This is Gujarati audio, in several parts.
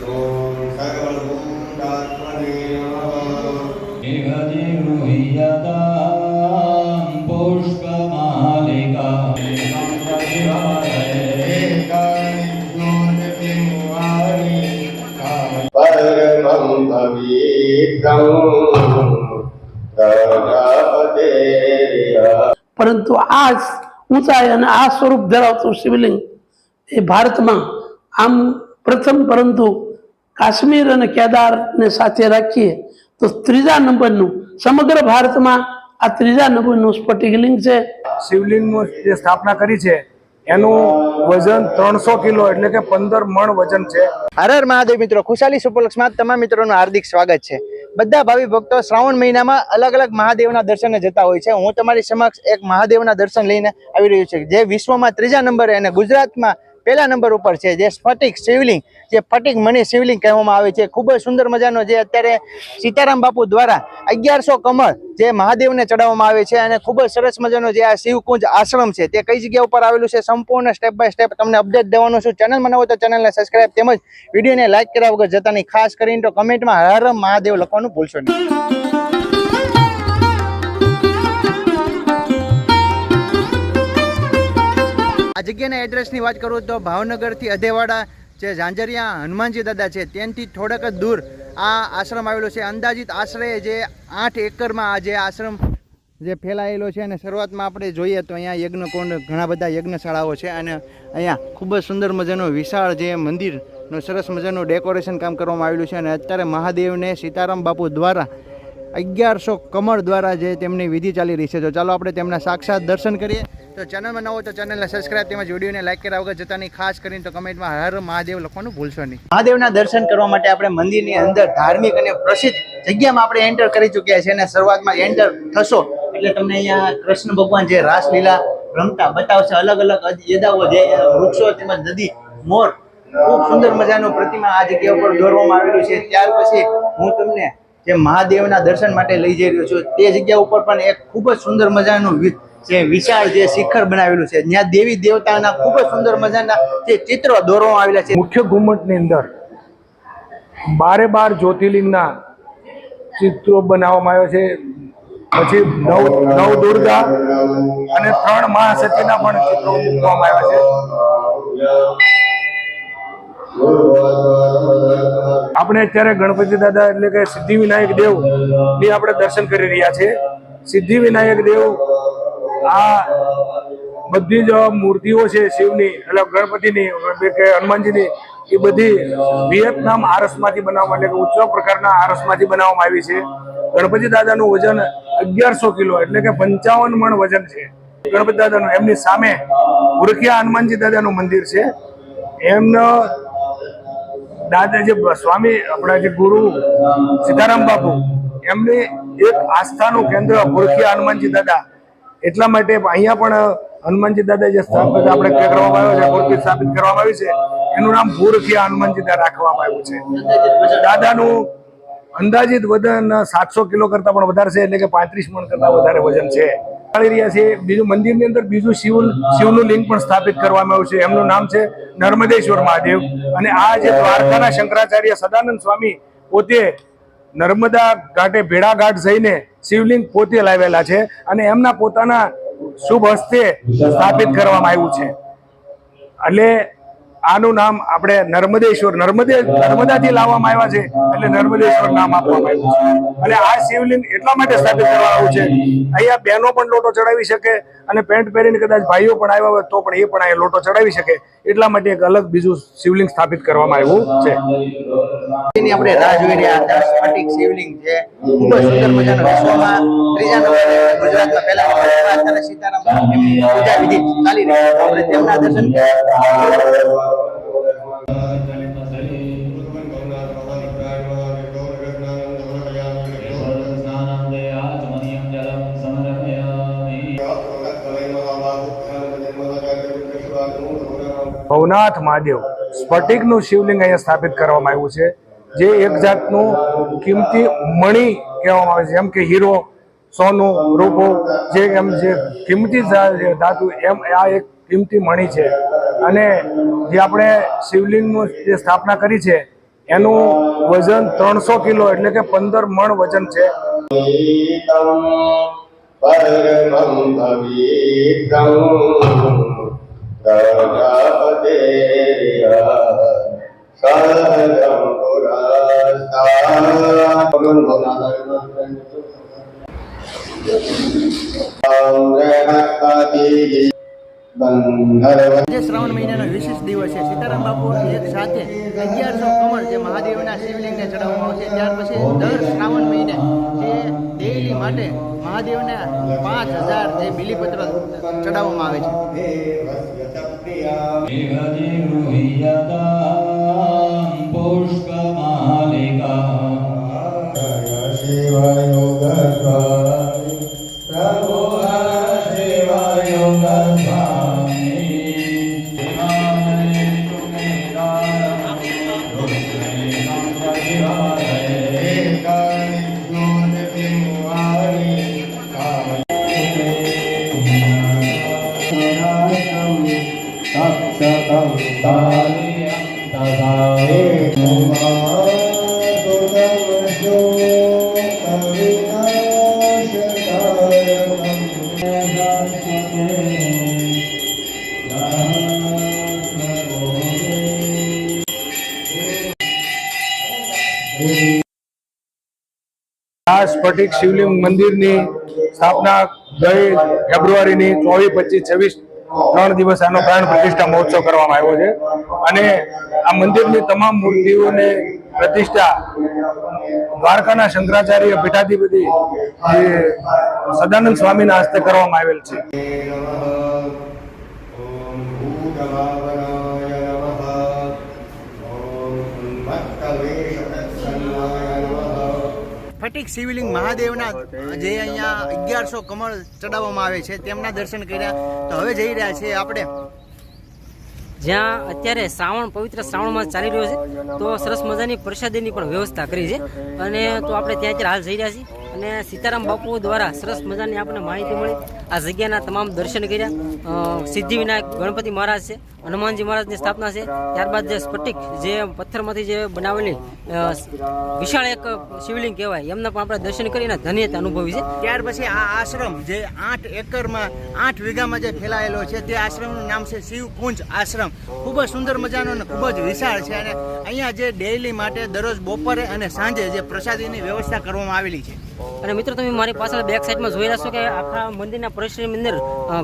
પરંતુ આ ઊંચાઈ અને આ સ્વરૂપ ધરાવતું શિવલિંગ એ ભારતમાં આમ પ્રથમ, પરંતુ કાશ્મીર અને કેદારને સાથે રાખીએ તો ત્રીજા નંબરનું સમગ્ર ભારતમાં આ ત્રીજા નંબરનું સ્ફટિકલિંગ છે। શિવલિંગનું જે સ્થાપના કરી છે એનું વજન 300 કિલો એટલે કે 15 મણ વજન છે। હર હર મહાદેવ મિત્રો, ખુશાલી સુપરલક્ષમાં તમામ મિત્રોનું હાર્દિક સ્વાગત છે। બધા ભાવિ ભક્તો શ્રાવણ મહિનામાં અલગ અલગ મહાદેવના દર્શને જતા હોય છે। હું તમારી સમક્ષ એક મહાદેવના દર્શન લઈને આવી રહ્યું છું, જે વિશ્વમાં ત્રીજા નંબરે અને ગુજરાતમાં પહેલા નંબર ઉપર છે, જે સ્ફટિક શિવલિંગ, જે ફટિક મણી શિવલિંગ કહેવામાં આવે છે। ખૂબ જ સુંદર મજાનો જે અત્યારે સીતારામ બાપુ દ્વારા 1100 કમળ જે મહાદેવને ચડાવવામાં આવે છે, અને ખૂબ જ સરસ મજાનો જે આ શિવકુંજ આશ્રમ છે તે કઈ જગ્યા ઉપર આવેલું છે, સંપૂર્ણ સ્ટેપ બાય સ્ટેપ તમને અપડેટ દેવાનો છું। ચેનલમાં ન હોય તો ચેનલને સબસ્ક્રાઇબ તેમજ વિડીયોને લાઇક કર્યા વગર જતા નહીં। ખાસ કરીને તો કમેન્ટમાં હર હર મહાદેવ લખવાનું ભૂલશો નહીં। આ જગ્યાના એડ્રેસની વાત કરું તો ભાવનગરથી અધેવાડા જે ઝાંઝરિયા હનુમાનજી દાદા છે ત્યાંથી થોડાક જ દૂર આ આશ્રમ આવેલો છે। અંદાજિત આશરે જે 8 એકરમાં આ જે આશ્રમ જે ફેલાયેલો છે, અને શરૂઆતમાં આપણે જોઈએ તો અહીંયા યજ્ઞકુંડ, ઘણા બધા યજ્ઞશાળાઓ છે, અને અહીંયા ખૂબ જ સુંદર મજાનું વિશાળ જે મંદિરનું સરસ મજાનું ડેકોરેશન કામ કરવામાં આવેલું છે। અને અત્યારે મહાદેવને સીતારામ બાપુ દ્વારા 1100 કમળ દ્વારા જે તેમની વિધિ ચાલી રહી છે। તો ચાલો આપણે તેમના સાક્ષાત દર્શન કરીએ। તો ચેનલમાં ન હોય તો ચેનલને સબસ્ક્રાઇબ તેમજ વિડીયોને લાઇક કર્યા વગર જતા નહીં। ખાસ કરીને તો કમેન્ટમાં હર મહાદેવ લખવાનું ભૂલશો નહીં। મહાદેવના દર્શન કરવા માટે આપણે મંદિરની અંદર ધાર્મિક અને પ્રસિદ્ધ જગ્યામાં આપણે એન્ટર કરી ચૂક્યા છીએ, અને શરૂઆતમાં એન્ટર થશો એટલે તમને અહીંયા કૃષ્ણ ભગવાન જે રાસલીલા રમતા બતાવશે। અલગ અલગ યદાઓ, જે વૃક્ષો તેમજ નદી, મોર, ખૂબ સુંદર મજાનું પ્રતિમા આ જગ્યા ઉપર દોરવામાં આવેલું છે। ત્યાર પછી હું તમને જે મહાદેવના દર્શન માટે લઈ જઈ રહ્યો છું, તે જગ્યા ઉપર પણ એક ખૂબ જ સુંદર મજાનું જે વિશાળ જે શિખર બનાવેલું છે, જ્યાં દેવી દેવતાના ખૂબ જ સુંદર મજાના જે ચિત્રો દોરવામાં આવેલા છે। મુખ્ય ઘુમટની અંદર 12 જ્યોતિર્લિંગના ચિત્રો બનાવવામાં આવ્યા છે। પછી નવ દુર્ગા અને 3 મહાસતીના પણ ચિત્રો મૂકવામાં આવ્યા છે। આપણે અત્યારે ગણપતિ દાદા એટલે કે સિદ્ધિ વિનાયક દેવ ની આપણે દર્શન કરી રહ્યા છે। સિદ્ધિ વિનાયક દેવ આ બધી જ મૂર્તિઓ છે શિવની, એટલે ગણપતિની કે હનુમાનજીની, એ બધી વિયેતનામ આરસમાંથી બનાવવામાં, એટલે કે ઉચ્ચ પ્રકારના આરસમાંથી બનાવવામાં આવી છે। ગણપતિ દાદાનું વજન 1100 કિલો એટલે કે 55 મણ વજન છે ગણપતિ દાદાનું। એમની સામે ઉરખિયા હનુમાનજી દાદાનું મંદિર છે। એમનો દાદા જે સ્વામી આપણા જે ગુરુ સીતારામ બાપુ, એમની એક આસ્થાનું કેન્દ્ર ઉરખિયા હનુમાનજી દાદા, એટલા માટે અહીંયા પણ હનુમાનજી દાદા જે સ્થાપિત આપણે કરવામાં આવ્યો છે, મૂર્તિ સ્થાપિત કરવામાં આવી છે, એનું નામ ભૂરખિયા હનુમાનજી દાદા રાખવામાં આવ્યું છે। દાદાનું અંદાજિત વજન 700 કિલો કરતા પણ વધારે છે, એટલે કે 35 મણ કરતા વધારે વજન છે। રહ્યા છે બીજું મંદિરની અંદર બીજું શિવનું લિંગ પણ સ્થાપિત કરવામાં આવ્યું છે। એમનું નામ છે નર્મદેશ્વર મહાદેવ। અને આ જે દ્વારકાના શંકરાચાર્ય સદાનંદ સ્વામી પોતે નર્મદા ઘાટે ભેડા ઘાટ જઈને શિવલિંગ પોતે લાવેલા છે, અને એમના પોતાના શુભ હસ્તે સ્થાપિત કરવામાં આવ્યું છે। એટલે આનું નામ આપણે નર્મદેશ્વર, નર્મદાથી લાવવામાં આવ્યા છે એટલે નર્મદેશ્વર નામ આપવામાં આવ્યું છે। અને આ શિવલિંગ એટલા માટે સ્થાપિત કરવામાં આવ્યું છે, અહીંયા બહેનો પણ લોટો ચડાવી શકે, અને પેન્ટ પહેરીને કદાચ ભાઈઓ પણ આવ્યા હોય તો પણ એ પણ અહીંયા લોટો ચડાવી શકે, એટલા માટે એક અલગ બીજું શિવલિંગ સ્થાપિત કરવામાં આવ્યું છે। આપણે રાહ જોઈ રહ્યા હતા સ્ફટિક શિવલિંગ છે, ખૂબ જ સુંદર મજાનો, વિશ્વમાં ત્રીજા નંબરે, ગુજરાતમાં પહેલા નંબરે અત્યારે સીતારામ બાપુની પૂજા વિધિ ચાલી રહી છે। આપણે તેમના દર્શન ભવનાથ મહાદેવ સ્ફટિકનું શિવલિંગ અહીંયા સ્થાપિત કરવામાં આવ્યું છે, જે એક જાતનું કિંમતી મણી કહેવામાં આવે છે। જેમ કે હીરો, સોનું, રૂપો, જે કિંમતી ધાતુ, એમ આ એક કિંમતી મણી છે। અને જે આપણે શિવલિંગનું જે સ્થાપના કરી છે એનું વજન 300 કિલો એટલે કે 15 મણ વજન છે. જે શ્રાવણ મહિનાનો વિશેષ દિવસ છે, સીતારામ બાપુ એક સાથે 1100 કમળ જે મહાદેવના શિવલિંગને ચડાવવામાં આવે છે. ત્યાર પછી દર શ્રાવણ મહિને જે ડેઈલી માટે મહાદેવને 5000 જે બીલીપત્ર ચડાવવામાં આવે છે. આ સ્ફટિક શિવલિંગ મંદિરની સ્થાપના ગઈ ફેબ્રુઆરીની 24, 25, 26 3 દિવસ આનો પ્રાણ પ્રતિષ્ઠા મહોત્સવ કરવામાં આવ્યો છે. અને આ મંદિરની તમામ મૂર્તિઓને પ્રતિષ્ઠા દ્વારકાના શંકરાચાર્ય પીઠાધિપતિ સદાનંદ સ્વામીના હસ્તે કરવામાં આવેલ છે. સ્ફટિક શિવલિંગ મહાદેવના જે અહીંયા 1100 કમળ ચડાવવામાં આવે છે તેમના દર્શન કર્યા. તો હવે જઈ રહ્યા છીએ આપણે જ્યાં અત્યારે પવિત્ર શ્રાવણ માસ ચાલી રહ્યો છે, તો સરસ મજાની પ્રસાદીની પણ વ્યવસ્થા કરી છે. અને તો આપણે ત્યાં અત્યારે હાલ જઈ રહ્યા છીએ અને સીતારામ બાપુ દ્વારા સરસ મજાની આપણને માહિતી મળી. આ જગ્યાના તમામ દર્શન કર્યા. સિદ્ધિવિનાયક ગણપતિ મહારાજ છે, હનુમાનજી મહારાજની સ્થાપના છે. ત્યારબાદ જે સ્ફટિક જે પથ્થરમાંથી જે બનાવેલી વિશાળ એક શિવલિંગ કહેવાય, એમના પણ આપણે દર્શન કરીને ધન્યતા અનુભવી છે. ત્યાર પછી આ આશ્રમ જે 8 એકરમાં 8 વીઘામાં જે ફેલાયેલો છે તે આશ્રમનું નામ છે શિવકુંજ આશ્રમ. ખૂબ જ સુંદર મજાનો અને ખૂબ જ વિશાળ છે. અને અહીંયા જે ડેઈલી માટે દરરોજ બપોરે અને સાંજે જે પ્રસાદીની વ્યવસ્થા કરવામાં આવેલી છે. અને મિત્રો તમે મારી પાછળ બેક સાઈડમાં જોઈ રહ્યા છો કે આખા મંદિરના પરિસરની અંદર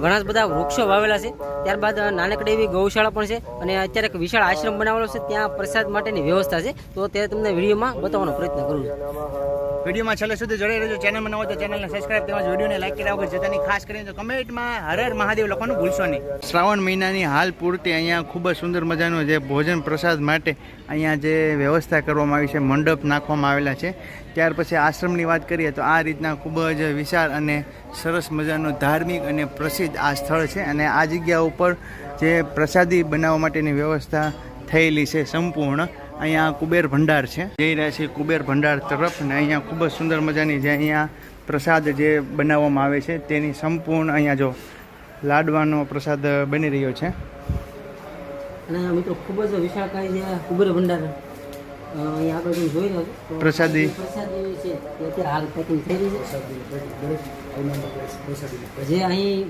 ઘણા બધા વૃક્ષો વાવેલા છે. ત્યારબાદ નાનકડી એવી ગૌશાળા પણ છે અને અત્યારે એક વિશાળ આશ્રમ બનાવેલો છે, ત્યાં પ્રસાદ માટેની વ્યવસ્થા છે. તો તે તમને વિડીયોમાં બતાવવાનો પ્રયત્ન કરું છું. વિડીયોમાં છેલ્લે સુધી જોડાઈ રહેજો. ચેનલમાં ન હોય તો ચેનલને સબસ્ક્રાઇબ તેમજ વિડીયોને લાઈક કર્યા વગર જતાની ખાસ કરીને કમેન્ટમાં હર હર મહાદેવ લખવાનું ભૂલશો નહીં. શ્રાવણ મહિનાની હાલ પૂરતી અહીંયા ખૂબ જ સુંદર મજાનું જે ભોજન પ્રસાદ માટે અહીંયા જે વ્યવસ્થા કરવામાં આવી છે, મંડપ નાખવામાં આવેલા છે. ત્યાર પછી આશ્રમની વાત કરીએ તો આ રીતના ખૂબ જ વિશાળ અને સરસ મજાનું ધાર્મિક અને પ્રસિદ્ધ આ સ્થળ છે. અને આ જગ્યા ઉપર જે પ્રસાદી બનાવવા માટેની વ્યવસ્થા થયેલી છે સંપૂર્ણ. અહીંયા કુબેર ભંડાર છે, જઈ રહ્યા છીએ કુબેર ભંડાર તરફ. અને અહીંયા ખૂબ જ સુંદર મજાની જે અહીંયા પ્રસાદ જે બનાવવામાં આવે છે તેની સંપૂર્ણ અહીંયા જો લાડવાનો પ્રસાદ બની રહ્યો છે. અને મિત્રો ખૂબ જ વિશાળકાય છે કુબેર ભંડાર. અહીંયા આગળ તમે જોઈ રહ્યો છો પ્રસાદી છે તે અત્યારે હાલ પેકિંગ થઈ રહી છે. જે અહીં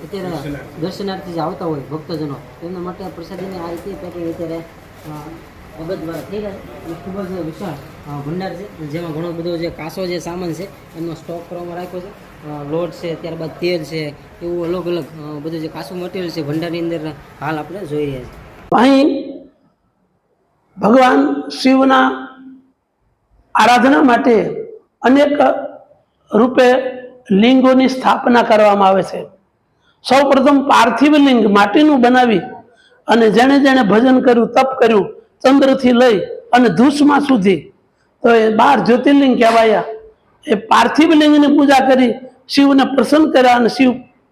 અત્યારે દર્શનાર્થી જે આવતા હોય ભક્તજનો, તેમના માટે પ્રસાદીને આ રીતે પેકિંગ અત્યારે અગત દ્વારા થઈ રહ્યા છે. અને ખૂબ જ વિશાળ ભંડાર છે, જેમાં ઘણો બધો જે કાસો જે સામાન છે એમનો સ્ટોક કરવામાં રાખ્યો છે. લોટ છે, ત્યારબાદ તેલ છે, એવું અલગ અલગ બધું જે કાસું મટીરિયલ છે ભંડારની અંદર હાલ આપણે જોઈ રહ્યા છીએ. અહીં ભગવાન શિવના આરાધના માટે અનેક રૂપે લિંગોની સ્થાપના કરવામાં આવે છે. સૌ પ્રથમ પાર્થિવ લિંગ માટીનું બનાવી અને જેણે જેણે ભજન કર્યું, તપ કર્યું, ચંદ્રથી લઈ અને ધૂસમાં સુધી, તો એ 12 જ્યોતિર્લિંગ કહેવાયા. એ પાર્થિવ લિંગની પૂજા કરી શિવને પ્રસન્ન કર્યા અને શિવ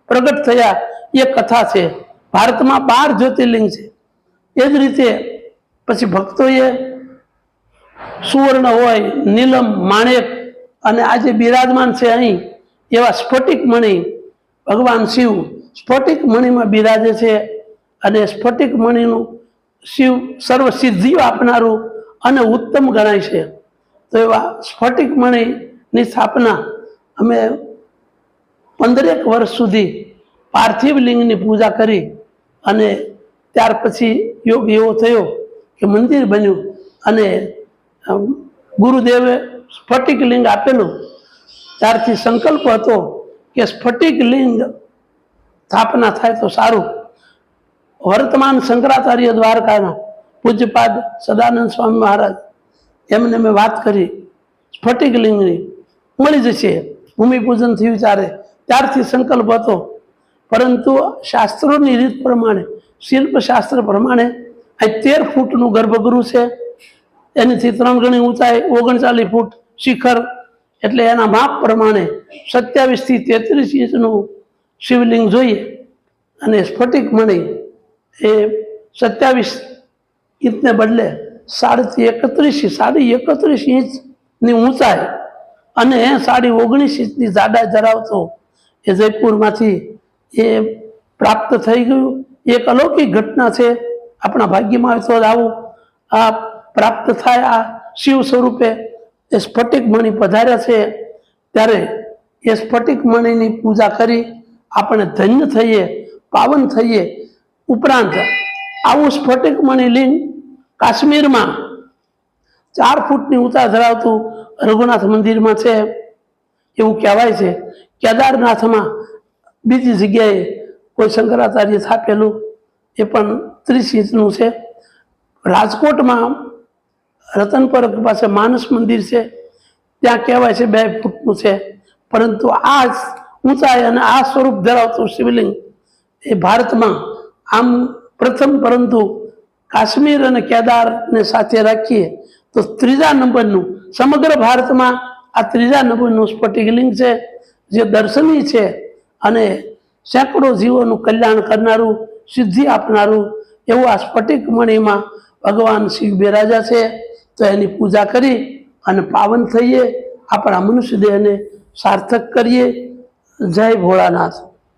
પ્રગટ થયા, એ કથા છે. ભારતમાં 12 જ્યોતિર્લિંગ છે. એ જ રીતે પછી ભક્તોએ સુવર્ણ હોય, નીલમ, માણેક અને આજે બિરાજમાન છે અહીં એવા સ્ફટિક મણિ, ભગવાન શિવ સ્ફટિક મણિમાં બિરાજે છે. અને સ્ફટિક મણિનું શિવ સર્વ સિદ્ધિઓ આપનારું અને ઉત્તમ ગણાય છે. તો એવા સ્ફટિક મણિની સ્થાપના અમે 15 વર્ષ સુધી પાર્થિવ લિંગની પૂજા કરી અને ત્યાર પછી યોગ એવો થયો કે મંદિર બન્યું અને ગુરુદેવે સ્ફટિક લિંગ આપેલું. ત્યારથી સંકલ્પ હતો કે સ્ફટિક લિંગ સ્થાપના થાય તો સારું. વર્તમાન શંકરાચાર્ય દ્વારકાના પૂજ્યપાદ સદાનંદ સ્વામી મહારાજ એમને મેં વાત કરી સ્ફટિક લિંગની મળી જશે, ભૂમિપૂજન થયું ત્યારે. ત્યારથી સંકલ્પ હતો, પરંતુ શાસ્ત્રોની રીત પ્રમાણે, શિલ્પશાસ્ત્ર પ્રમાણે આ 13 ફૂટનું ગર્ભગૃહ છે. એનીથી 3 ગણી ઊંચાઈ, 39 ફૂટ શિખર, એટલે એના માપ પ્રમાણે 27 થી 33 ઇંચનું શિવલિંગ જોઈએ. અને સ્ફટિક મણી એ 27 ઇંચને બદલે 31.5 ઇંચની ઊંચાઈ અને 19.5 ઇંચની જાડાઈ ધરાવતો એ જયપુરમાંથી એ પ્રાપ્ત થઈ ગયું. એક અલૌકિક ઘટના છે. આપણા ભાગ્યમાં આવે તો જ આવું આ પ્રાપ્ત થાય. આ શિવ સ્વરૂપે એ સ્ફટિક મણી પધાર્યા છે, ત્યારે એ સ્ફટિક મણીની પૂજા કરી આપણે ધન્ય થઈએ, પાવન થઈએ. ઉપરાંત આવું સ્ફટિક મણી લિંગ કાશ્મીરમાં 4 ફૂટની ઊંચાઈ ધરાવતું રઘુનાથ મંદિરમાં છે એવું કહેવાય છે. કેદારનાથમાં બીજી જગ્યાએ કોઈ શંકરાચાર્ય સ્થાપેલું એ પણ 30 ઇંચનું છે. રાજકોટમાં રતનપર પાસે માનસ મંદિર છે, ત્યાં કહેવાય છે 2 ફૂટનું છે. પરંતુ આ ઊંચાઈ અને આ સ્વરૂપ ધરાવતું શિવલિંગ એ ભારતમાં આમ પ્રથમ, પરંતુ કાશ્મીર અને કેદારને સાથે રાખીએ તો 3જા નંબરનું, સમગ્ર ભારતમાં આ 3જા નંબરનું સ્ફટિક લિંગ છે, જે દર્શનીય છે અને સેંકડો જીવોનું કલ્યાણ કરનારું, સિદ્ધિ આપનારું એવું આ સ્ફટિક મણીમાં ભગવાન શિવ બિરાજા છે. તો એની પૂજા કરી અને પાવન થઈએ, આપણા મનુષ્ય દેહને સાર્થક કરીએ. જય ભોળાનાથ.